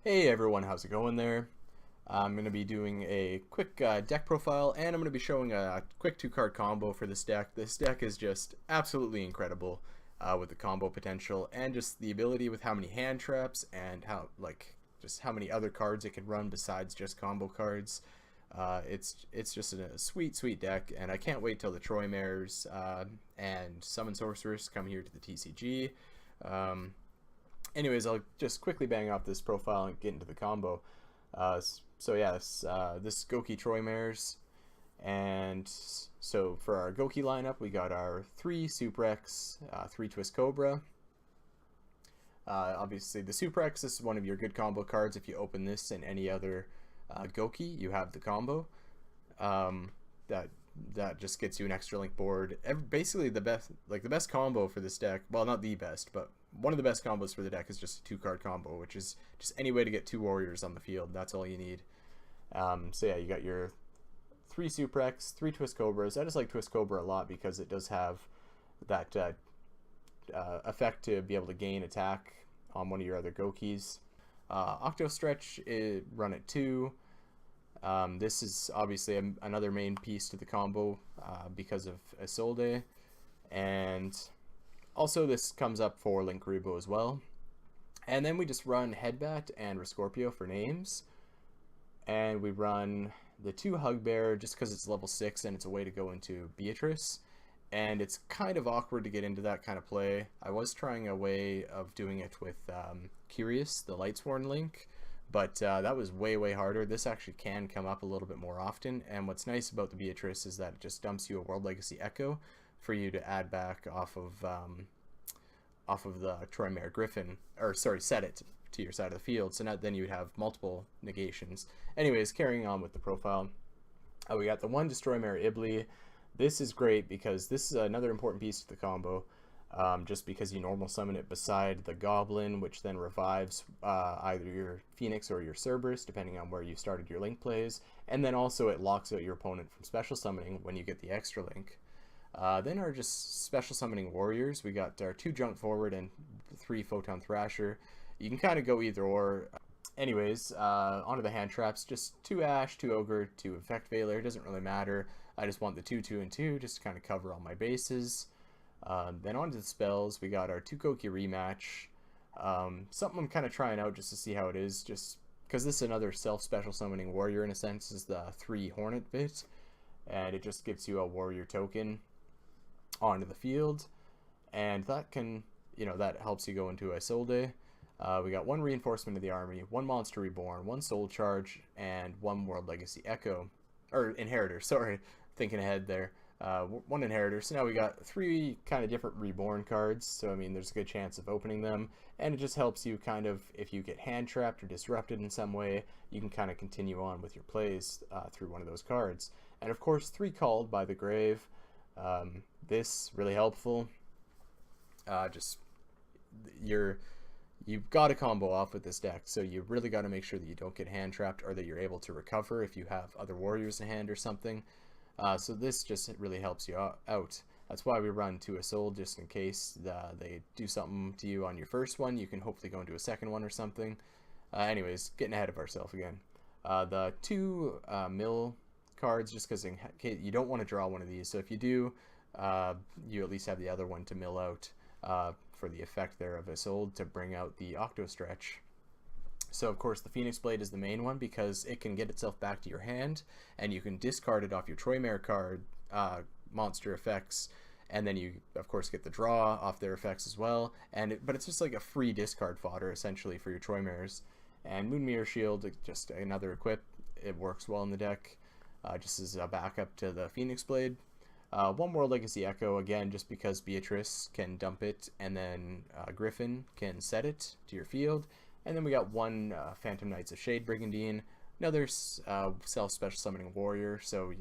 Hey everyone, how's it going there? I'm going to be doing a quick deck profile, and I'm going to be showing a quick two-card combo for this deck. This deck is just absolutely incredible with the combo potential and just the ability with how many hand traps and just how many other cards it can run besides just combo cards. It's just a sweet deck, and I can't wait till the Troymares and Summon Sorceress come here to the TCG. Um, Anyways, I'll just quickly bang off this profile and get into the combo. So yeah, this Gouki Troymares, and so for our Gouki lineup, we got our 3 Suprex, 3 Twist Cobra. Obviously, the Suprex is one of your good combo cards. If you open this and any other Gouki, you have the combo. Um, that that just gets you an extra link board. Basically, the best combo for this deck. Well, not the best, but one of the best combos for the deck is just a 2-card combo, which is just any way to get 2 warriors on the field. That's all you need. So yeah, you got your 3 Suprex, 3 Twist Cobras. I just like Twist Cobra a lot because it does have that effect to be able to gain attack on one of your other Gokis. Octo Stretch, run at 2. This is obviously another main piece to the combo because of Isolde, and also this comes up for Link Karibo as well. And then we just run Headbat and Rescorpio for names, and we run the 2 Hugbear just because it's level 6 and it's a way to go into Beatrice, and it's kind of awkward to get into that kind of play. I was trying a way of doing it with Curious, the Lightsworn Link, but that was way harder. This actually can come up a little bit more often, and what's nice about the Beatrice is that it just dumps you a World Legacy Echo for you to add back off of the Troymare Griffin, or sorry, set it to your side of the field, so now then you'd have multiple negations. Anyways, carrying on with the profile, we got the 1 Destroymare Ibli. This is great because this is another important piece to the combo. Just because you normal summon it beside the Goblin, which then revives either your Phoenix or your Cerberus, depending on where you started your Link plays, and then also it locks out your opponent from special summoning when you get the extra Link. Then our just special summoning warriors, we got our 2 Junk Forward and 3 Photon Thrasher. You can kind of go either or. Anyways, onto the hand traps, just 2 Ash, 2 Ogre, 2 Effect Veiler, it doesn't really matter. I just want the 2, 2, and 2 just to kind of cover all my bases. Then onto the spells, we got our 2 Gouki Rematch. Something I'm kind of trying out just to see how it is, just because this is another self-special summoning warrior in a sense, is the 3 Hornet bit, and it just gives you a warrior token onto the field, and that can, that helps you go into Isolde. We got 1 Reinforcement of the Army, 1 Monster Reborn, 1 Soul Charge, and 1 World Legacy Echo, or Inheritor, sorry, thinking ahead there. 1 Inheritor, so now we got 3 kind of different Reborn cards, so I mean there's a good chance of opening them, and it just helps you kind of, if you get hand trapped or disrupted in some way, you can kind of continue on with your plays through one of those cards. And of course 3 Called by the Grave. This really helpful. Just you've got to combo off with this deck, so you really got to make sure that you don't get hand trapped or that you're able to recover if you have other warriors in hand or something. So this just really helps you out. That's why we run 2 Isolde, just in case they do something to you on your first one. You can hopefully go into a second one or something. Anyways, getting ahead of ourselves again. The 2 Mill cards, just because you don't want to draw one of these. So if you do, you at least have the other one to mill out for the effect there of Isolde to bring out the Octo Stretch. So of course the Phoenix Blade is the main one because it can get itself back to your hand, and you can discard it off your Troymare card monster effects, and then you of course get the draw off their effects as well. But it's just like a free discard fodder essentially for your Troymares. And Moon Mirror Shield, just another equip. It works well in the deck, just as a backup to the Phoenix Blade. 1 World Legacy Echo, again, just because Beatrice can dump it, and then Griffin can set it to your field. And then we got 1 Phantom Knights of Shade Brigandine, another self-special summoning warrior, so,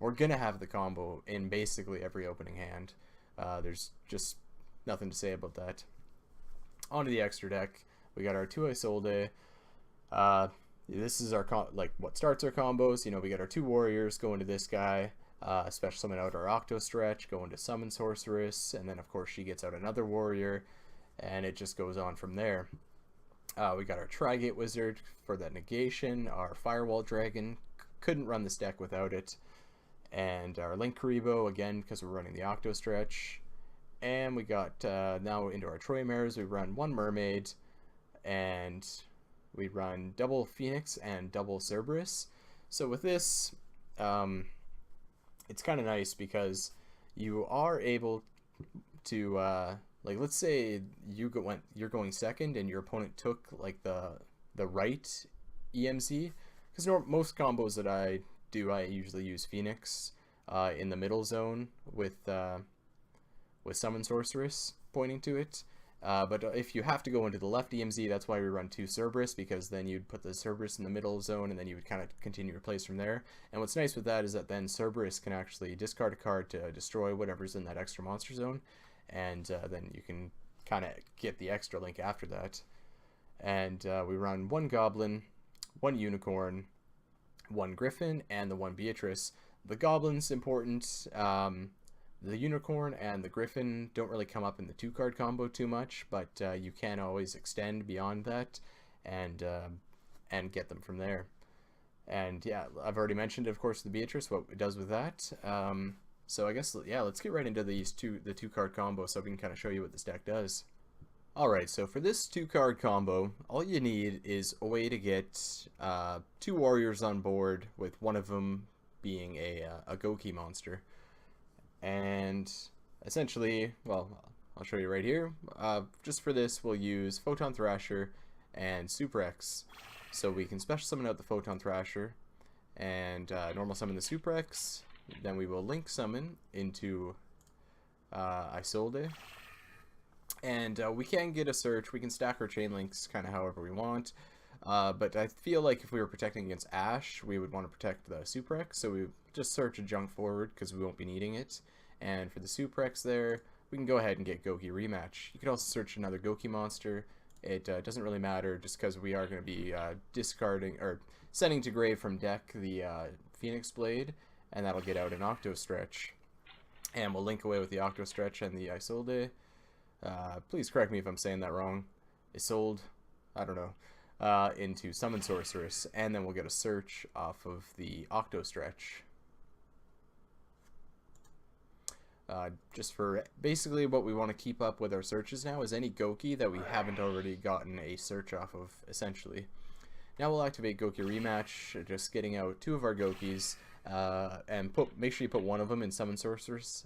we're going to have the combo in basically every opening hand. There's just nothing to say about that. Onto the extra deck, we got our 2 Isolde. This is our, what starts our combos. We got our 2 warriors going to this guy. Special summon out our Octo Stretch, go into Summon Sorceress, and then of course she gets out another warrior, and it just goes on from there. We got our Trigate Wizard for that negation. Our Firewall Dragon, couldn't run this deck without it. And our Link Karibo, again, because we're running the Octo Stretch. And we got, now into our Troymares, we run one Mermaid, and we run double Phoenix and double Cerberus. So with this, it's kind of nice because you are able to, like, let's say you're going second and your opponent took like the right EMZ, because most combos that I do, I usually use Phoenix in the middle zone with Summon Sorceress pointing to it. But if you have to go into the left EMZ, that's why we run two Cerberus, because then you'd put the Cerberus in the middle zone and then you would kind of continue to place from there. And what's nice with that is that then Cerberus can actually discard a card to destroy whatever's in that extra monster zone, and then you can kind of get the extra link after that. And we run one Goblin, one Unicorn, one Griffin, and the one Beatrice. The Goblin's important. The Unicorn and the Griffin don't really come up in the 2-card combo too much, but you can always extend beyond that and get them from there. And yeah, I've already mentioned, of course, the Beatrice, what it does with that. So I guess, yeah, let's get right into the 2-card combo so we can kind of show you what this deck does. Alright, so for this 2-card combo, all you need is a way to get 2 warriors on board, with one of them being a Gouki monster. And essentially, well, I'll show you right here. Just for this, we'll use Photon Thrasher and Super X. So we can special summon out the Photon Thrasher and normal summon the Super X. Then we will link summon into Isolde. And we can get a search. We can stack our chain links kind of however we want. But I feel like if we were protecting against Ash, we would want to protect the Super X. So we just search a junk forward because we won't be needing it. And for the Super X there, we can go ahead and get Gouki Rematch. You could also search another Gouki monster. It doesn't really matter, just because we are going to be discarding or sending to grave from deck the Phoenix Blade, and that'll get out an Octo Stretch. And we'll link away with the Octo Stretch and the Isolde. Please correct me if I'm saying that wrong. Isolde, I don't know. Into Summon Sorceress, and then we'll get a search off of the Octo Stretch. Just for basically what we want to keep up with our searches now is any Gouki that we haven't already gotten a search off of, essentially. Now we'll activate Gouki Rematch, just getting out 2 of our Goukis, and make sure you put one of them in Summon Sorceress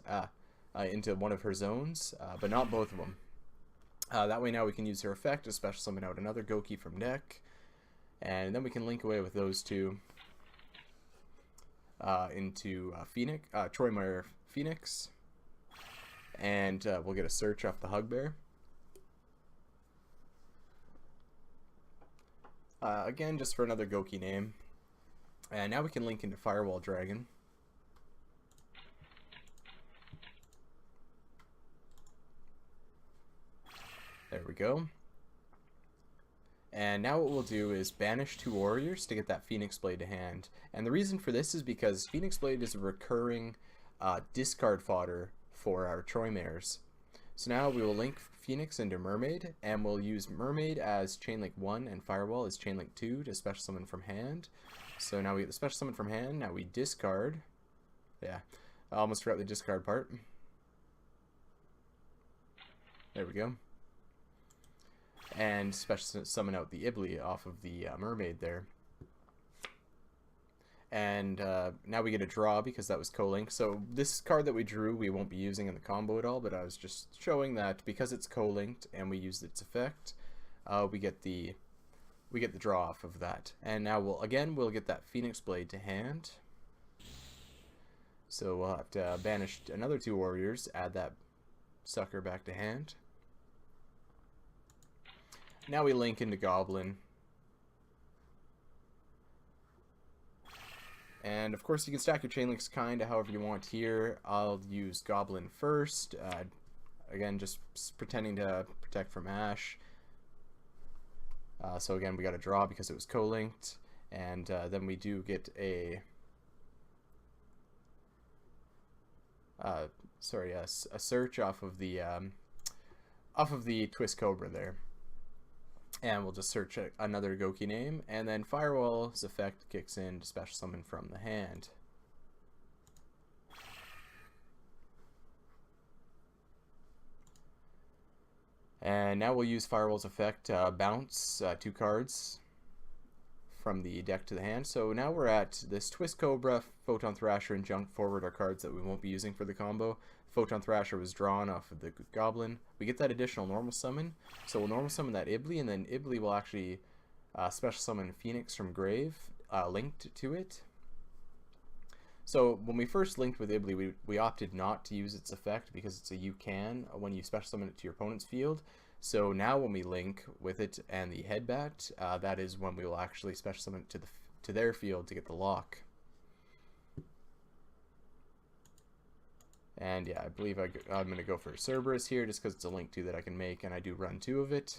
into one of her zones, but not both of them. That way now we can use her effect to special summon out another Gouki from deck, and then we can link away with those 2 into Troymare Phoenix, and we'll get a search off the Hugbear. Again, just for another Gouki name. And now we can link into Firewall Dragon. There we go. And now what we'll do is banish 2 warriors to get that Phoenix Blade to hand. And the reason for this is because Phoenix Blade is a recurring discard fodder for our Troymares. So now we will link Phoenix into Mermaid, and we'll use Mermaid as Chainlink 1 and Firewall as Chainlink 2 to special summon from hand. So now we get the special summon from hand, now we discard. Yeah, I almost forgot the discard part. There we go. And special summon out the Ibli off of the Mermaid there. And now we get a draw because that was co-link. So this card that we drew we won't be using in the combo at all, but I was just showing that because it's co-linked and we used its effect, we get the draw off of that. And now we'll get that Phoenix Blade to hand. So we'll have to banish another 2 warriors, add that sucker back to hand. Now we link into Goblin. And of course you can stack your chain links kinda however you want here. I'll use Goblin first. Again, just pretending to protect from Ash. So again, we got a draw because it was co-linked. And then we do get a search off of the Twist Cobra there. And we'll just search another Gouki name, and then Firewall's effect kicks in to special summon from the hand. And now we'll use Firewall's effect, bounce 2 cards from the deck to the hand. So now we're at this Twist Cobra, Photon Thrasher, and Junk Forward are cards that we won't be using for the combo. Photon Thrasher was drawn off of the Goblin. We get that additional normal summon, so we'll normal summon that Ibli, and then Ibli will actually special summon Phoenix from Grave, linked to it. So when we first linked with Ibli, we opted not to use its effect because it's a you can when you special summon it to your opponent's field. So now when we link with it and the Headbat, that is when we will actually special summon it to their field to get the lock. And yeah, I believe I'm going to go for Cerberus here just because it's a link 2 that I can make, and I do run 2 of it.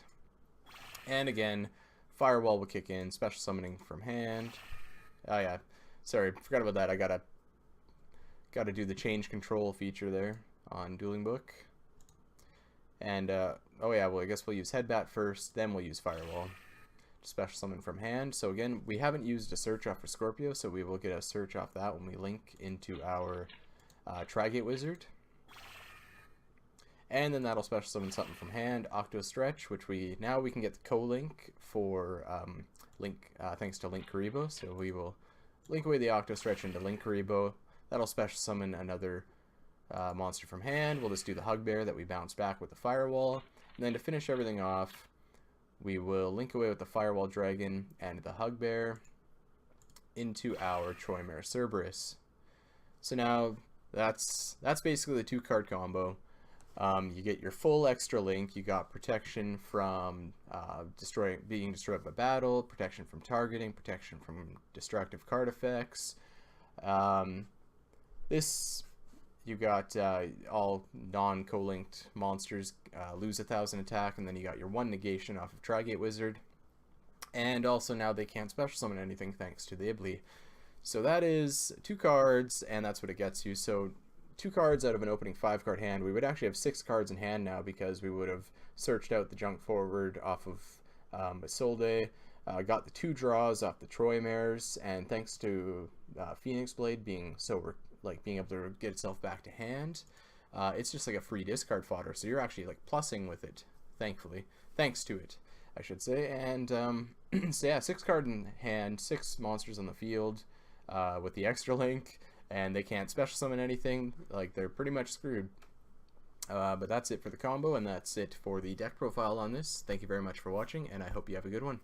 And again, Firewall will kick in, special summoning from hand. Oh yeah, sorry, forgot about that. I gotta do the change control feature there on Dueling Book. And oh yeah, well I guess we'll use Headbat first, then we'll use Firewall to special summon from hand. So again, we haven't used a search off for Scorpio, so we will get a search off that when we link into our Trigate Wizard. And then that'll special summon something from hand, Octo Stretch, which now we can get the co-link for thanks to Link Karibo. So we will link away the Octo Stretch into Link Karibo. That'll special summon another monster from hand. We'll just do the Hugbear that we bounce back with the Firewall. And then to finish everything off, we will link away with the Firewall Dragon and the Hugbear into our Troymares Cerberus. So now that's basically the 2-card combo. You get your full extra link. You got protection from being destroyed by battle, protection from targeting, protection from destructive card effects. You got all non-co-linked monsters lose 1,000 attack, and then you got your 1 negation off of Trigate Wizard. And also now they can't special summon anything thanks to the Ibli. So that is 2 cards, and that's what it gets you. So 2 cards out of an opening 5-card hand. We would actually have 6 cards in hand now because we would have searched out the Junk Forward off of Isolde, got the 2 draws off the Troymares, and thanks to Phoenix Blade being being able to get itself back to hand, it's just like a free discard fodder. So you're actually like plussing with it, thanks to it, I should say. And so yeah, 6 cards in hand, 6 monsters on the field with the extra link, and they can't special summon anything. Like, they're pretty much screwed. But that's it for the combo, and that's it for the deck profile on this. Thank you very much for watching, and I hope you have a good one.